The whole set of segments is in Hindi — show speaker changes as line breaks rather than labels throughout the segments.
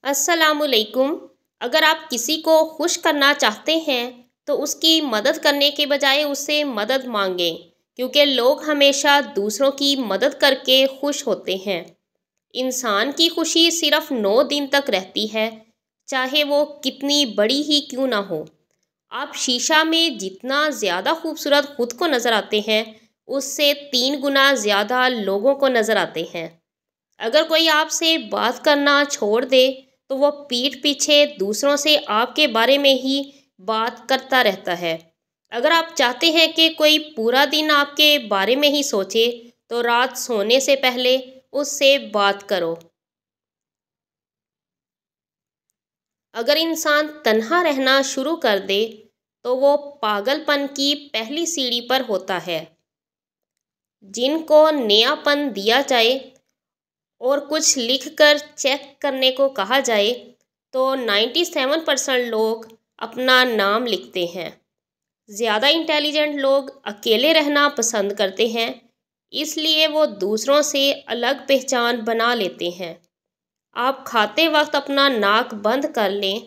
अस्सलामुअलैकुम। अगर आप किसी को खुश करना चाहते हैं तो उसकी मदद करने के बजाय उससे मदद मांगें, क्योंकि लोग हमेशा दूसरों की मदद करके खुश होते हैं। इंसान की खुशी सिर्फ 9 दिन तक रहती है, चाहे वो कितनी बड़ी ही क्यों ना हो। आप शीशा में जितना ज़्यादा खूबसूरत खुद को नज़र आते हैं, उससे 3 गुना ज़्यादा लोगों को नज़र आते हैं। अगर कोई आपसे बात करना छोड़ दे तो वो पीठ पीछे दूसरों से आपके बारे में ही बात करता रहता है। अगर आप चाहते हैं कि कोई पूरा दिन आपके बारे में ही सोचे तो रात सोने से पहले उससे बात करो। अगर इंसान तन्हा रहना शुरू कर दे तो वो पागलपन की पहली सीढ़ी पर होता है। जिनको नयापन दिया जाए और कुछ लिखकर चेक करने को कहा जाए तो 97% लोग अपना नाम लिखते हैं। ज़्यादा इंटेलिजेंट लोग अकेले रहना पसंद करते हैं, इसलिए वो दूसरों से अलग पहचान बना लेते हैं। आप खाते वक्त अपना नाक बंद कर लें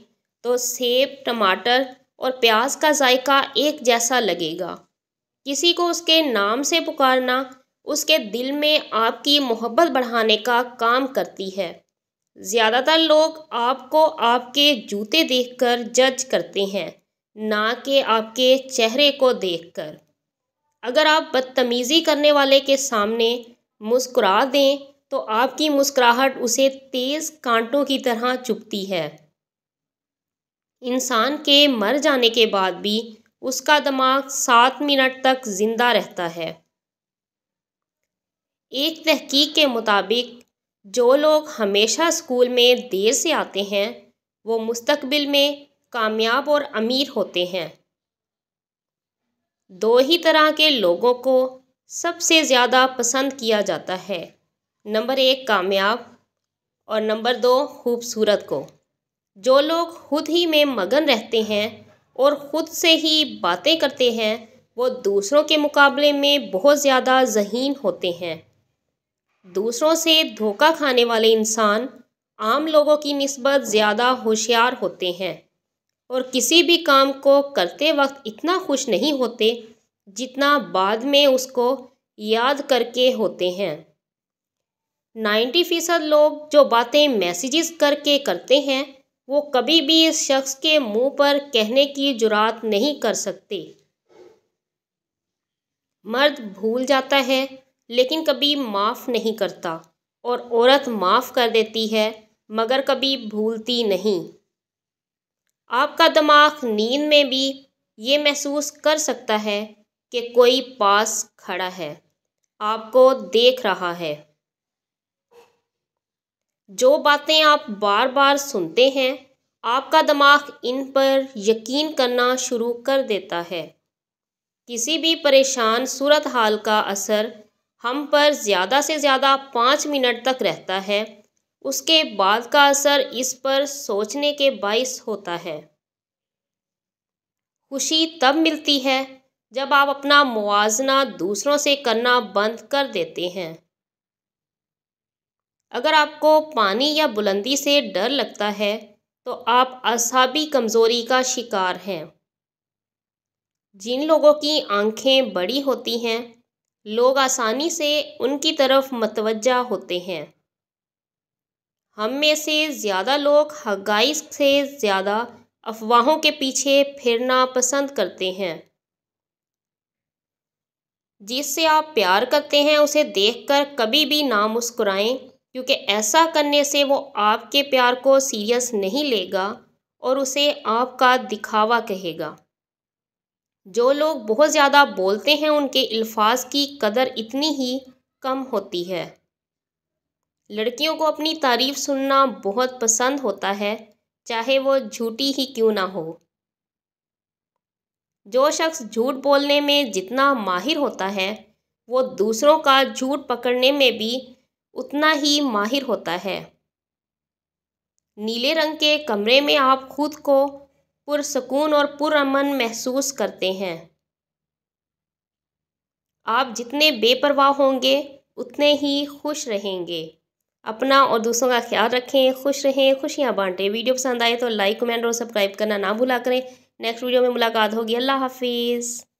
तो सेब, टमाटर और प्याज का जायका एक जैसा लगेगा। किसी को उसके नाम से पुकारना उसके दिल में आपकी मोहब्बत बढ़ाने का काम करती है। ज़्यादातर लोग आपको आपके जूते देखकर जज करते हैं, ना कि आपके चेहरे को देखकर। अगर आप बदतमीज़ी करने वाले के सामने मुस्कुरा दें तो आपकी मुस्कुराहट उसे तेज़ कांटों की तरह चुभती है। इंसान के मर जाने के बाद भी उसका दिमाग 7 मिनट तक जिंदा रहता है। एक तहकीक के मुताबिक जो लोग हमेशा स्कूल में देर से आते हैं वो मुस्तकबिल में कामयाब और अमीर होते हैं। दो ही तरह के लोगों को सबसे ज़्यादा पसंद किया जाता है, नंबर 1 कामयाब और नंबर 2 खूबसूरत को। जो लोग खुद ही में मगन रहते हैं और ख़ुद से ही बातें करते हैं वो दूसरों के मुकाबले में बहुत ज़्यादा ज़हीन होते हैं। दूसरों से धोखा खाने वाले इंसान आम लोगों की निस्बत ज़्यादा होशियार होते हैं और किसी भी काम को करते वक्त इतना खुश नहीं होते जितना बाद में उसको याद करके होते हैं। 90% लोग जो बातें मैसेजेस करके करते हैं वो कभी भी इस शख्स के मुंह पर कहने की जुरात नहीं कर सकते। मर्द भूल जाता है लेकिन कभी माफ़ नहीं करता और औरत माफ़ कर देती है मगर कभी भूलती नहीं। आपका दिमाग नींद में भी ये महसूस कर सकता है कि कोई पास खड़ा है, आपको देख रहा है। जो बातें आप बार बार सुनते हैं आपका दिमाग इन पर यकीन करना शुरू कर देता है। किसी भी परेशान सूरत हाल का असर हम पर ज़्यादा से ज़्यादा 5 मिनट तक रहता है, उसके बाद का असर इस पर सोचने के बाइस होता है। खुशी तब मिलती है जब आप अपना मुवाजना दूसरों से करना बंद कर देते हैं। अगर आपको पानी या बुलंदी से डर लगता है तो आप असाबी कमज़ोरी का शिकार हैं। जिन लोगों की आंखें बड़ी होती हैं लोग आसानी से उनकी तरफ मतवज्जा होते हैं। हम में से ज़्यादा लोग हक़ाइक़ से ज़्यादा अफवाहों के पीछे फिरना पसंद करते हैं। जिससे आप प्यार करते हैं उसे देखकर कभी भी ना मुस्कुराएं, क्योंकि ऐसा करने से वो आपके प्यार को सीरियस नहीं लेगा और उसे आपका दिखावा कहेगा। जो लोग बहुत ज़्यादा बोलते हैं उनके अल्फाज की कदर इतनी ही कम होती है। लड़कियों को अपनी तारीफ़ सुनना बहुत पसंद होता है, चाहे वो झूठी ही क्यों ना हो। जो शख्स झूठ बोलने में जितना माहिर होता है वो दूसरों का झूठ पकड़ने में भी उतना ही माहिर होता है। नीले रंग के कमरे में आप खुद को पुरसकून और पुरअमन महसूस करते हैं। आप जितने बेपरवाह होंगे उतने ही खुश रहेंगे। अपना और दूसरों का ख्याल रखें, खुश रहें, खुशियाँ बांटें। वीडियो पसंद आए तो लाइक, कमेंट और सब्सक्राइब करना ना भूला करें। नेक्स्ट वीडियो में मुलाकात होगी। अल्लाह हाफिज़।